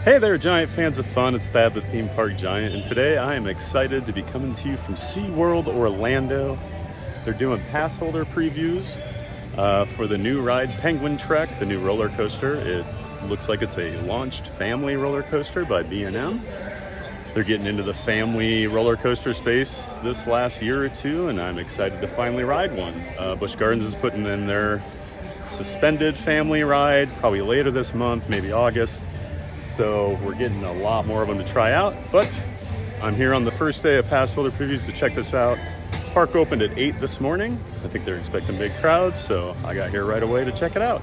Hey there, Giant fans of fun. It's Thad, the theme park giant, and today I am excited to be coming to you from SeaWorld Orlando. They're doing pass holder previews for the new ride Penguin Trek, the new roller coaster. It looks like it's a launched family roller coaster by B&M. They're getting into the family roller coaster space this last year or two, and I'm excited to finally ride one. Busch Gardens is putting in their suspended family ride probably later this month, maybe August. So we're getting a lot more of them to try out, but I'm here on the first day of pass holder previews to check this out. Park opened at 8 this morning. I think they're expecting big crowds, so I got here right away to check it out.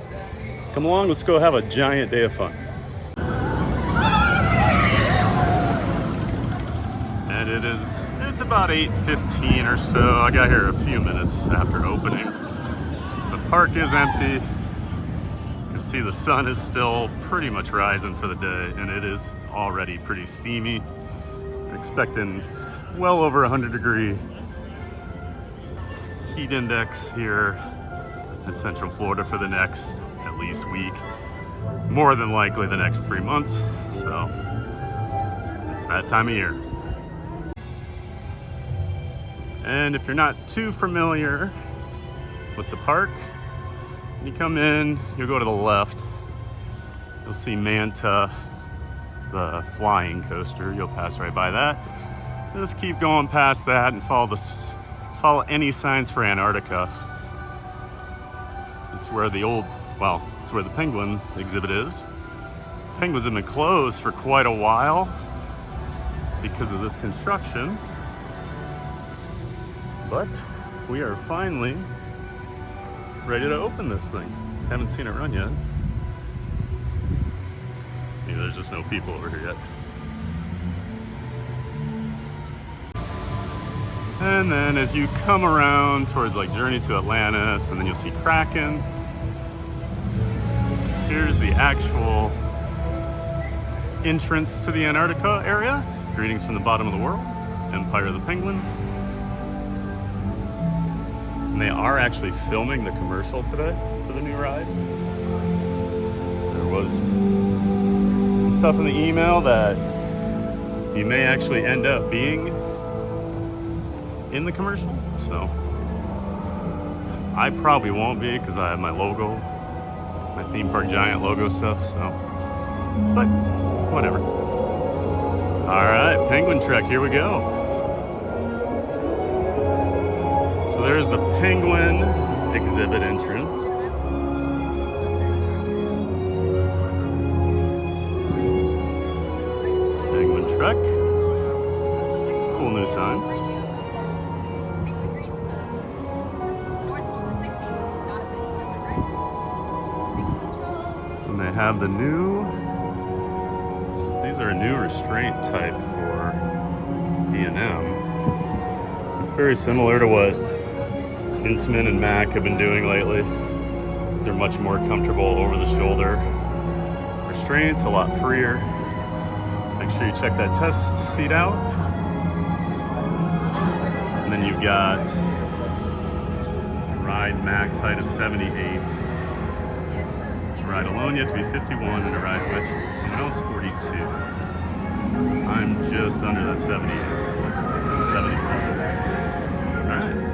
Come along, let's go have a giant day of fun. And it's about 8:15 or so. I got here a few minutes after opening. The park is empty. See, the sun is still pretty much rising for the day, and it is already pretty steamy. We're expecting well over 100-degree heat index here in Central Florida for the next at least week, more than likely the next 3 months. So it's that time of year. And if you're not too familiar with the park, when you come in, you'll go to the left. You'll see Manta, the flying coaster. You'll pass right by that. Just keep going past that and follow any signs for Antarctica. It's where it's where the penguin exhibit is. Penguins have been closed for quite a while because of this construction, but we are finally ready to open this thing. Haven't seen it run yet. Maybe there's just no people over here yet. And then as you come around towards like Journey to Atlantis, and then you'll see Kraken. Here's the actual entrance to the Antarctica area. Greetings from the bottom of the world, Empire of the Penguin. And they are actually filming the commercial today for the new ride. There was some stuff in the email that you may actually end up being in the commercial. So I probably won't be because I have my logo, my theme park giant logo stuff. So, but whatever. All right, Penguin Trek, here we go. So there's the Penguin exhibit entrance. Penguin Trek. Cool new sign. And they have the these are a new restraint type for B&M. It's very similar to what Intamin and Mac have been doing lately. They're much more comfortable over the shoulder restraints, a lot freer. Make sure you check that test seat out. And then you've got ride max height of 78. To ride alone, you have to be 51, and to ride with someone else, 42. I'm just under that 78. I'm 77. All right.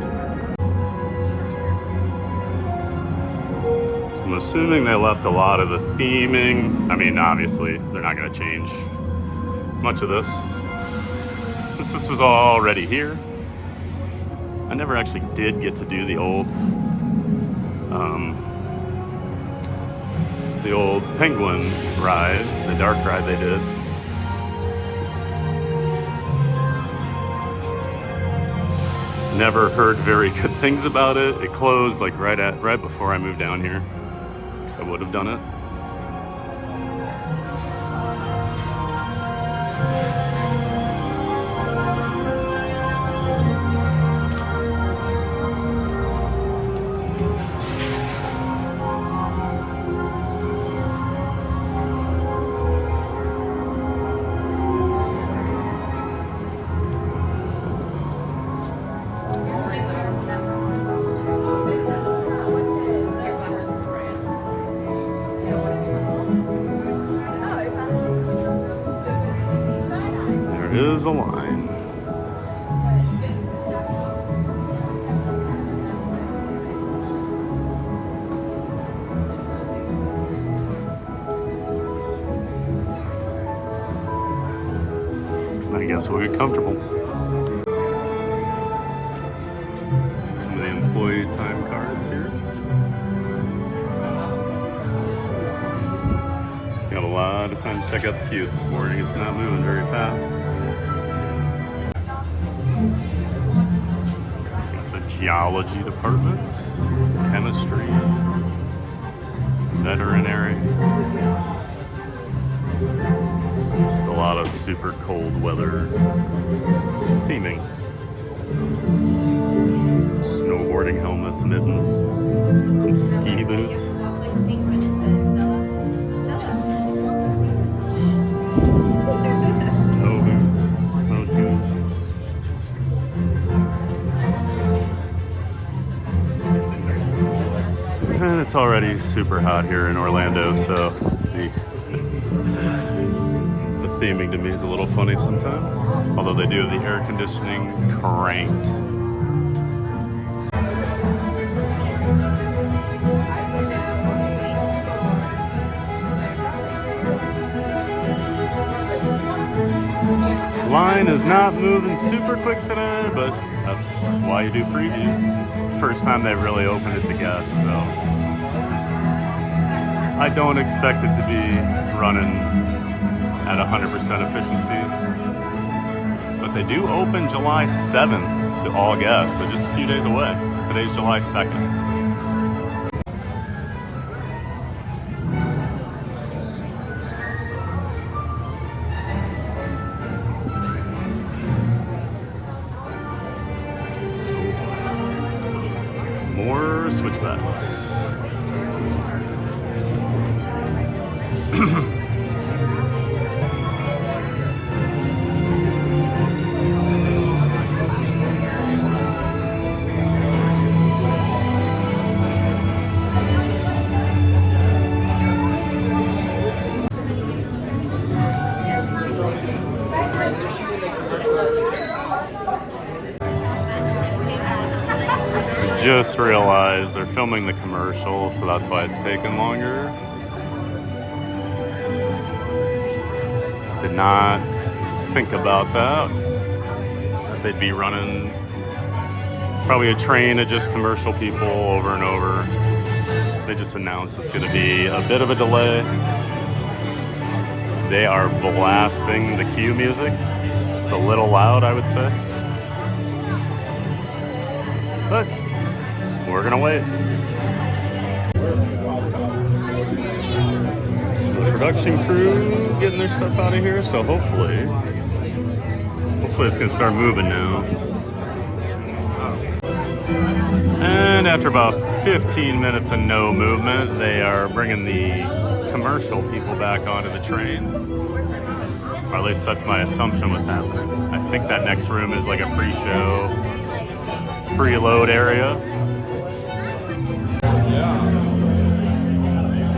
I'm assuming they left a lot of the theming. I mean, obviously, they're not going to change much of this since this was already here. I never actually did get to do the old Penguin ride, the dark ride they did. Never heard very good things about it. It closed like right before I moved down here. I would have done it. there is a line. I guess we'll get comfortable. Some of the employee time cards here. Got a lot of time to check out the queue this morning. It's not moving very fast. Got the geology department, chemistry, veterinary. Just a lot of super cold weather theming. Snowboarding helmets, mittens, some ski boots. Snow boots, snowshoes. And it's already super hot here in Orlando, so the theming to me is a little funny sometimes. Although they do have the air conditioning cranked. Line is not moving super quick today, but that's why you do previews. It's the first time they've really opened it to guests, so I don't expect it to be running at 100% efficiency. But they do open July 7th to all guests, so just a few days away. Today's July 2nd. More switchbacks. Just realized they're filming the commercial, so that's why it's taking longer. Did not think about that they'd be running probably a train of just commercial people over and over. They just announced it's going to be a bit of a delay. They are blasting the cue music. It's a little loud, I would say. But we're gonna wait. The production crew getting their stuff out of here, so hopefully it's gonna start moving now. And after about 15 minutes of no movement, they are bringing the commercial people back onto the train. Or at least that's my assumption what's happening. I think that next room is like a pre-show, preload area.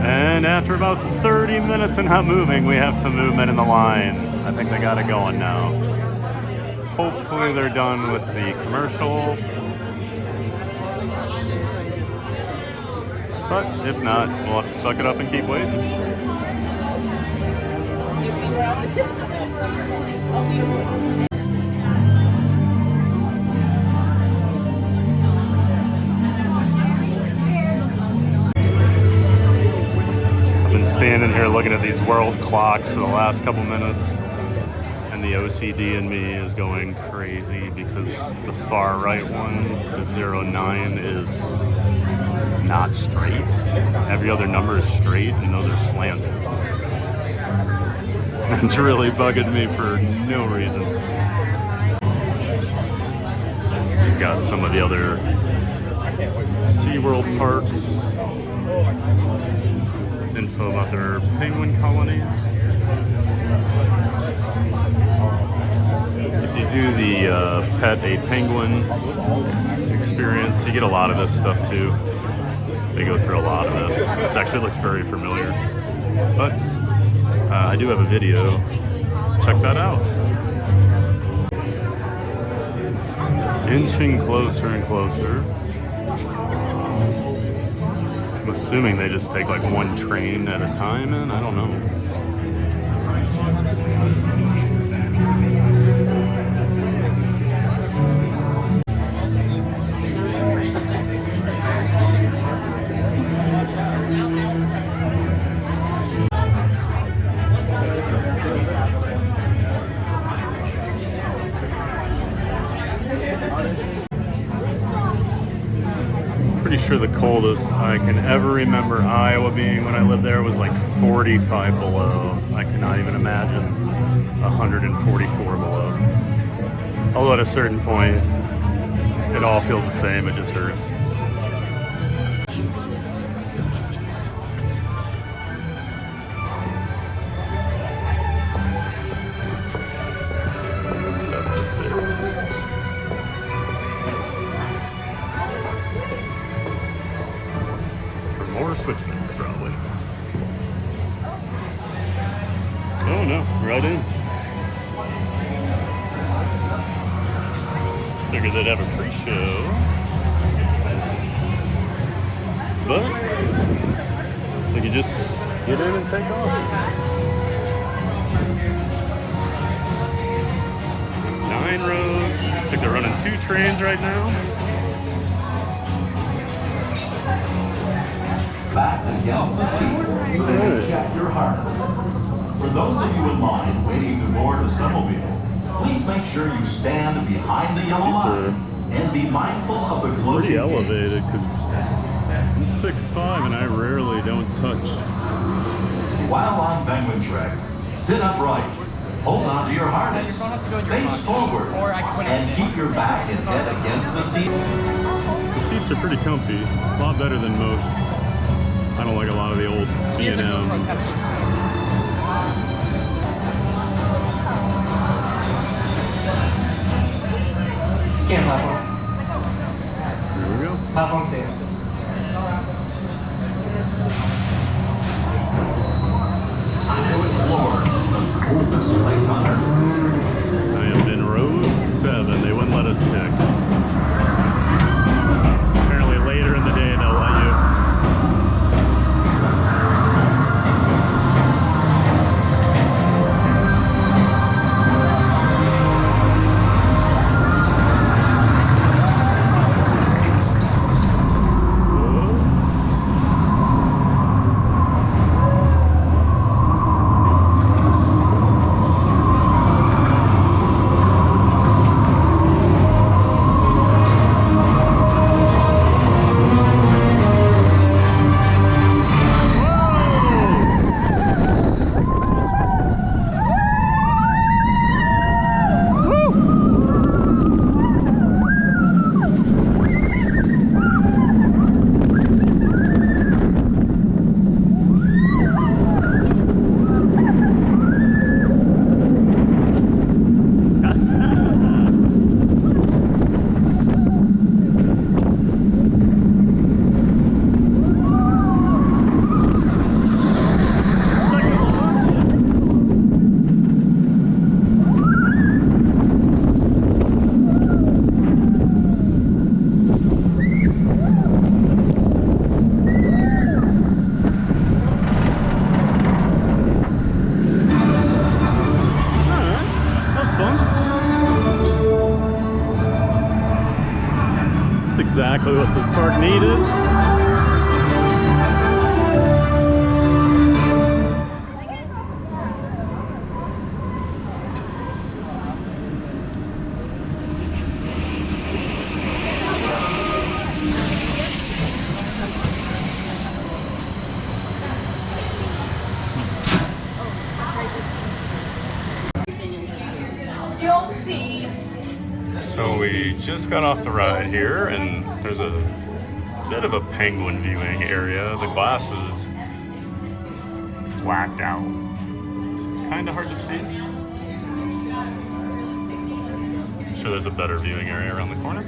And after about 30 minutes and not moving, we have some movement in the line. I think they got it going now. Hopefully they're done with the commercial. But if not, we'll have to suck it up and keep waiting. Standing here looking at these world clocks for the last couple minutes, and the OCD in me is going crazy because the far right one, the 09, is not straight. Every other number is straight, and those are slanted. That's really bugging me for no reason. We've got some of the other SeaWorld parks. Info about their penguin colonies. If you do the pet a penguin experience, you get a lot of this stuff too. They go through a lot of this. This actually looks very familiar. But I do have a video. Check that out. Inching closer and closer. I'm assuming they just take like one train at a time in, I don't know. Pretty sure the coldest I can ever remember Iowa being when I lived there was like 45 below. I cannot even imagine 144 below. Although at a certain point, it all feels the same, it just hurts. More switchbacks, probably. Oh no, right in. Figured they'd have a pre-show. But, so you just get in and take off. 9 rows. Looks like they're running 2 trains right now. Back against the seat so they can check your harness. For those of you in line waiting to board a snowmobile, please make sure you stand behind the yellow line and be mindful of the closing pretty elevated because I'm 6'5" and I rarely don't touch. While on Penguin Trek, sit upright, hold on to your harness, face forward, and keep your back and head against the seat. The seats are pretty comfy, a lot better than most. I don't like a lot of the old B&M. Scan platform. Here we go. Platform there. Onto its floor, the coldest place on earth. I am in row 7. They wouldn't let us pick. Apparently later in the day they'll let you. Exactly what this park needed. So we just got off the ride here, and there's a bit of a penguin viewing area. The glass is blacked out, so it's kind of hard to see. I'm sure there's a better viewing area around the corner.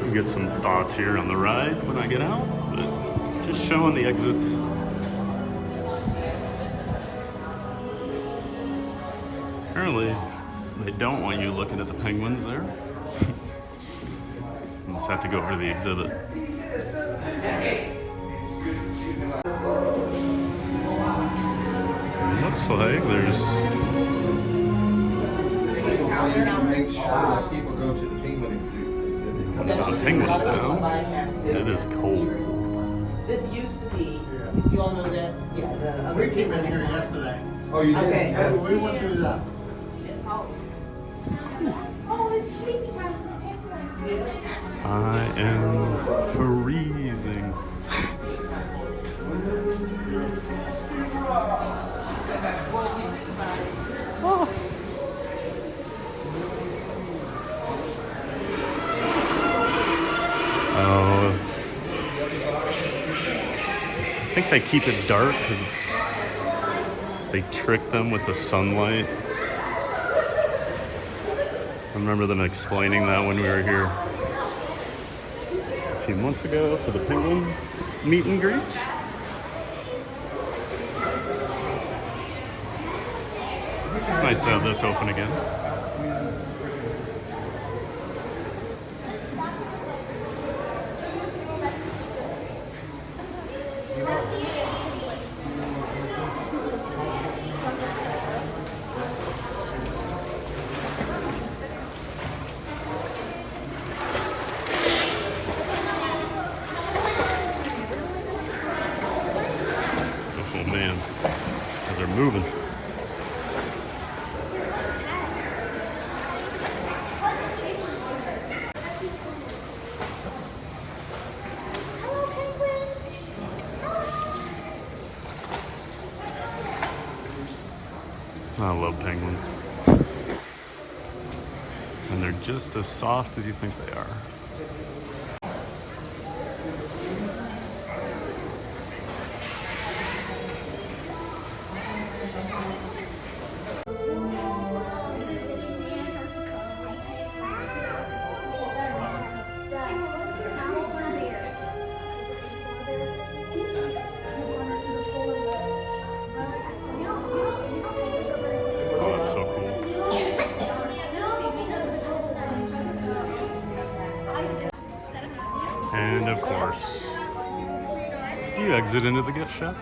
I'll get some thoughts here on the ride when I get out, but just showing the exits. Apparently, they don't want you looking at the penguins there. You just have to go over to the exhibit. Looks like there's... Make sure that people go to the penguin exhibit. The penguins now. It is cold. This used to be, you all know that? Yeah, the other. We came in here yesterday. Oh, you did? Okay. Yeah, we went through that. It's cold. Oh, it's sleepy time. I am freezing. Oh, I think they keep it dark because they trick them with the sunlight. I remember them explaining that when we were here a few months ago for the penguin meet and greet. It's nice to have this open again. Oh man, as they're moving. I love penguins. And they're just as soft as you think they are. Oh, that's so cool. And of course, you exit into the gift shop.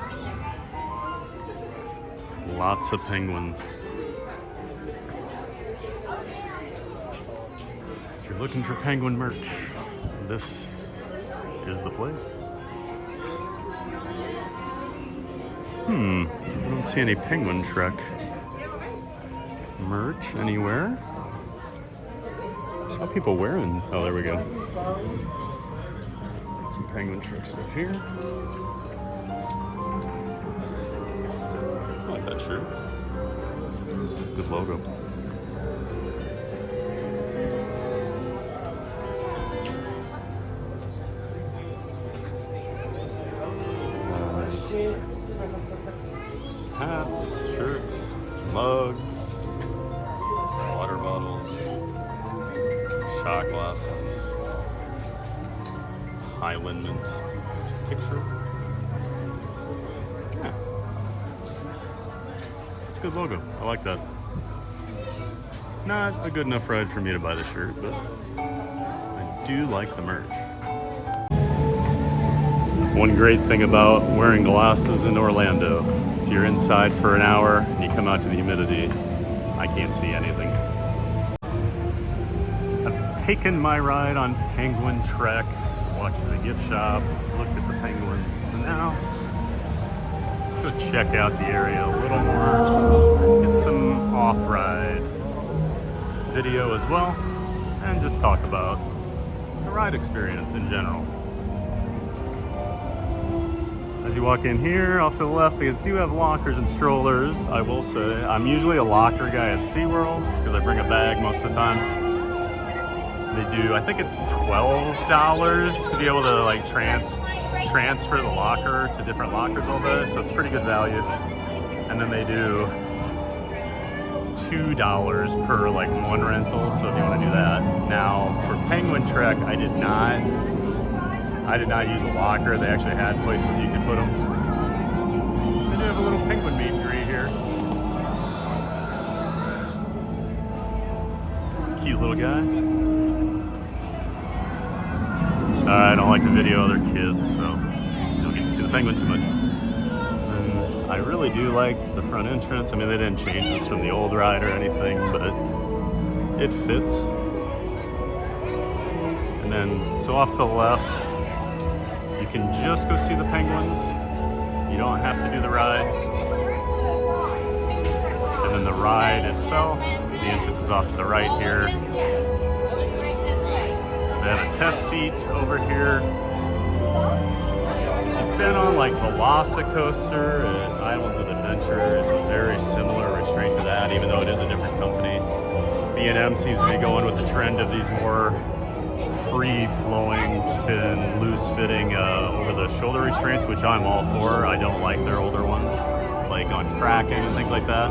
Lots of penguins. If you're looking for penguin merch, this is the place. I don't see any penguin trek merch anywhere. I saw people wearing, oh, there we go. Some penguin trek stuff here. I like that shirt. It's a good logo. Some hats, shirts, mugs, water bottles, shot glasses, Highland Mint picture. Yeah. It's a good logo. I like that. Not a good enough ride for me to buy the shirt, but I do like the merch. One great thing about wearing glasses in Orlando, if you're inside for an hour and you come out to the humidity, I can't see anything. I've taken my ride on Penguin Trek, watched the gift shop, looked at the penguins, and now let's go check out the area a little more, get some off-ride video as well, and just talk about the ride experience in general. As you walk in here, off to the left, they do have lockers and strollers. I will say, I'm usually a locker guy at SeaWorld because I bring a bag most of the time. They do, I think it's $12 to be able to like transfer the locker to different lockers all day, so it's pretty good value. And then they do $2 per like one rental, so if you want to do that. Now for Penguin Trek, I did not use a locker. They actually had places you could put them. They do have a little penguin meet and greet here. Cute little guy. Sorry, I don't like to video other kids, so you don't get to see the penguin too much. And I really do like the front entrance. I mean, they didn't change this from the old ride or anything, but it fits. And then, so off to the left, you can just go see the penguins. You don't have to do the ride. And then the ride itself, the entrance is off to the right here. They have a test seat over here. I've been on like Velocicoaster at Islands of Adventure. It's a very similar restraint to that, even though it is a different company. B&M seems to be going with the trend of these more free-flowing, loose-fitting over-the-shoulder restraints, which I'm all for. I don't like their older ones, like on Kraken and things like that.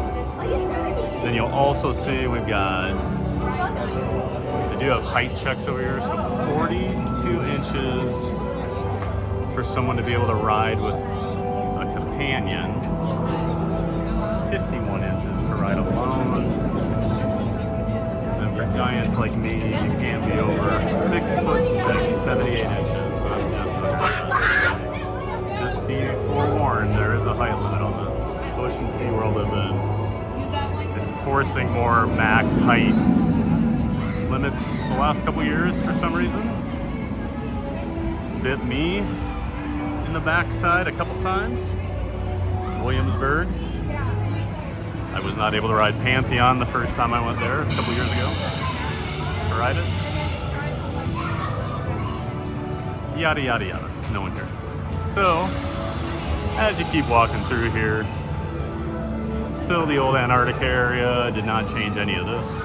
Then you'll also see we've got, they do have height checks over here, so 42 inches for someone to be able to ride with a companion, 51 inches to ride alone. And for giants like me, you can't be over 6'6", 78 inches. I'm just under that. So just be forewarned, there is a height limit on this. Bush and SeaWorld have been enforcing more max height limits the last couple years for some reason. It's bit me in the backside a couple times. Williamsburg. I was not able to ride Pantheon the first time I went there a couple years ago to ride it. Yada yada yada. No one cares. So, as you keep walking through here, still the old Antarctica area, did not change any of this.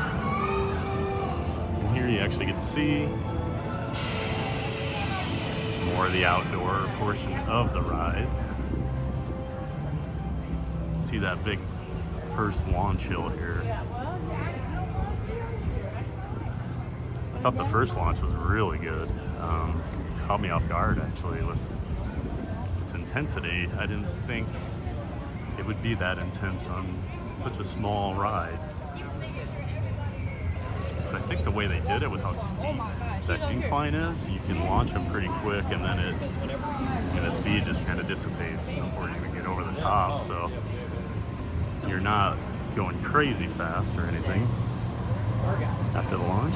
And here you actually get to see more of the outdoor portion of the ride. See that big first launch hill here. I thought the first launch was really good. Caught me off guard actually with its intensity. I didn't think it would be that intense on such a small ride. But I think the way they did it with how steep that incline is, you can launch them pretty quick and then the speed just kind of dissipates before you even get over the top. So you're not going crazy fast or anything after the launch.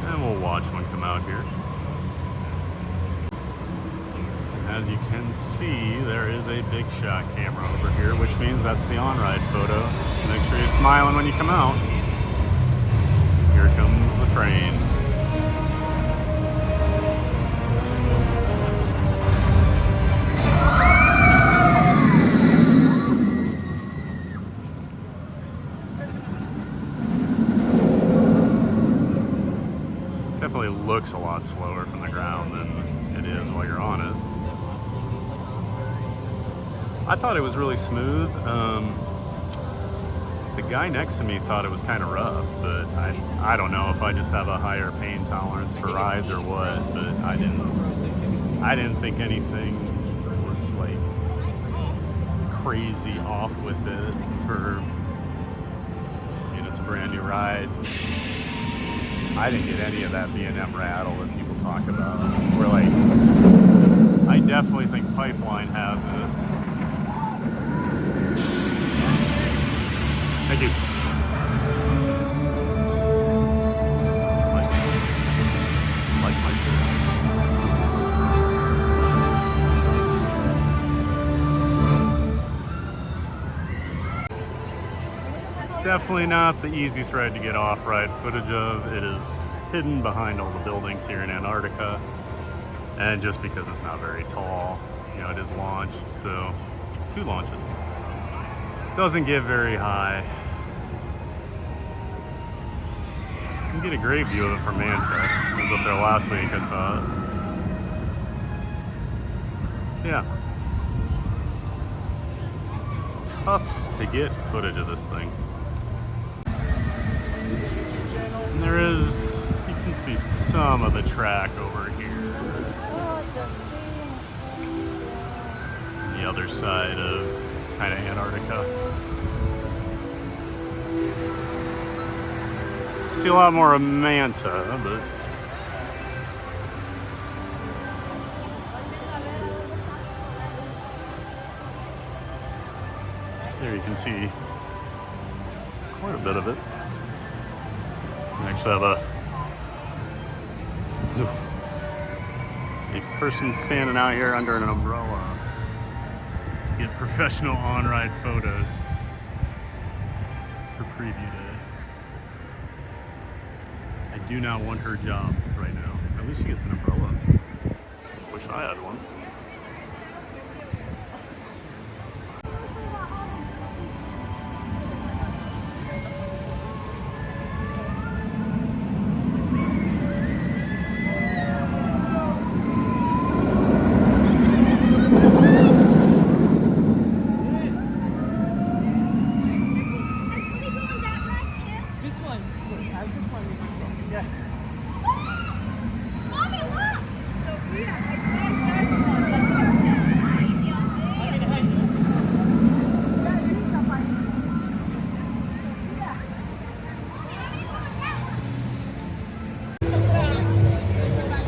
And we'll watch one come out here. As you can see, there is a big shot camera over here, which means that's the on-ride photo. So make sure you're smiling when you come out. Here comes the train. Definitely looks a lot slower from the ground than it is while you're on it. I thought it was really smooth. The guy next to me thought it was kind of rough, but I don't know if I just have a higher pain tolerance for rides or what, but I didn't think anything was like crazy off with it for, it's a brand new ride. I didn't get any of that B&M rattle that people talk about. We're like, I definitely think Pipeline has it. Thank you. Like my shirt. This is definitely not the easiest ride to get off-ride footage of. It is hidden behind all the buildings here in Antarctica. And just because it's not very tall, it is launched, so 2 launches. Doesn't get very high. You can get a great view of it from Manta. I was up there last week, I saw it. Yeah. Tough to get footage of this thing. And there is, you can see some of the track over here. The other side of kind of Antarctica. See a lot more of manta, but there you can see quite a bit of it. I actually have a person standing out here under an umbrella to get professional on-ride photos for preview day. I do not want her job right now. At least she gets an umbrella. Wish I had one.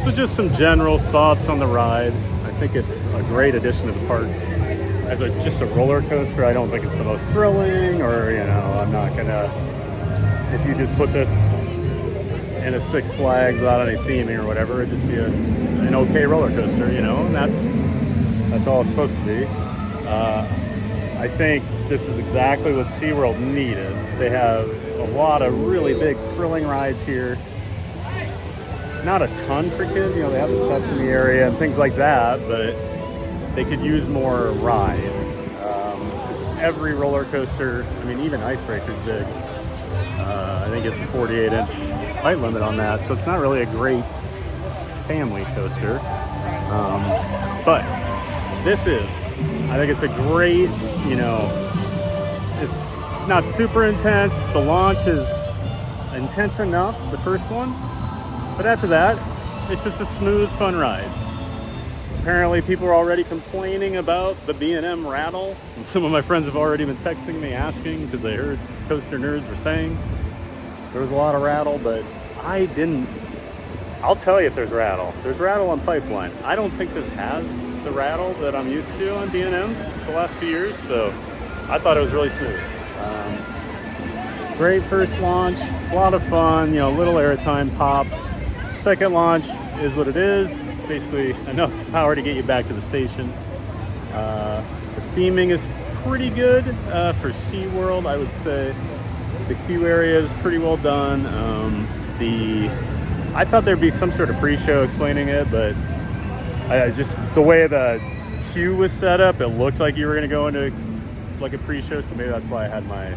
So just some general thoughts on the ride. I think it's a great addition to the park. As just a roller coaster, I don't think it's the most thrilling, or, you know, I'm not gonna, if you just put this in a Six Flags without any theming or whatever, it'd just be an okay roller coaster, you know, and that's all it's supposed to be. I think this is exactly what SeaWorld needed. They have a lot of really big thrilling rides here. Not a ton for kids, you know, they have the Sesame area and things like that, but they could use more rides. Every roller coaster, I mean, even Icebreaker's big. I think it's a 48-inch height limit on that, so it's not really a great family coaster. But this is, I think it's a great, you know, it's not super intense. The launch is intense enough, the first one. But after that, it's just a smooth, fun ride. Apparently people are already complaining about the B&M rattle. And some of my friends have already been texting me asking because they heard Coaster Nerds were saying there was a lot of rattle, but I didn't. I'll tell you if there's rattle. There's rattle on Pipeline. I don't think this has the rattle that I'm used to on B&Ms the last few years, so I thought it was really smooth. Great first launch, a lot of fun, you know, little airtime pops. Second launch is what it is, basically enough power to get you back to the station. The theming is pretty good for SeaWorld, I would say. The queue area is pretty well done. I thought there'd be some sort of pre-show explaining it, but the way the queue was set up, it looked like you were gonna go into like a pre-show, so maybe that's why I had my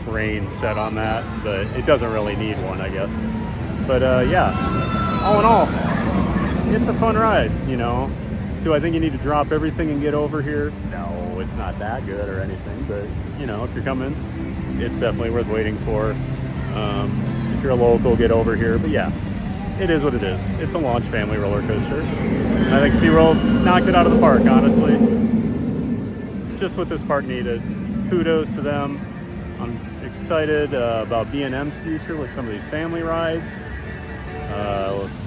brain set on that, but it doesn't really need one, I guess. But yeah, all in all, it's a fun ride, you know. Do I think you need to drop everything and get over here? No, it's not that good or anything, but, you know, if you're coming, it's definitely worth waiting for. If you're a local, get over here. But yeah, it is what it is. It's a launch family roller coaster. And I think SeaWorld knocked it out of the park, honestly. Just what this park needed. Kudos to them. I'm excited about B&M's future with some of these family rides.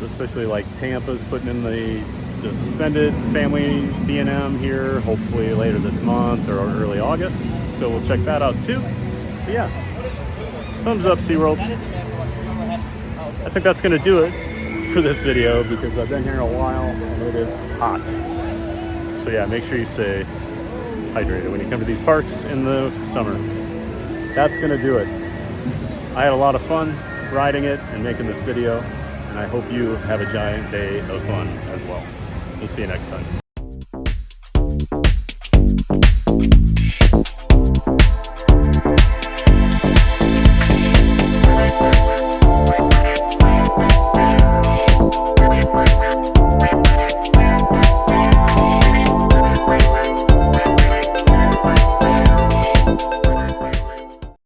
Especially like Tampa's putting in the suspended family B&M here, hopefully later this month or early August. So we'll check that out too. But yeah, thumbs up SeaWorld. I think that's gonna do it for this video because I've been here a while and it is hot. So yeah, make sure you stay hydrated when you come to these parks in the summer. That's gonna do it. I had a lot of fun riding it and making this video, and I hope you have a giant day of fun as well. We'll see you next time.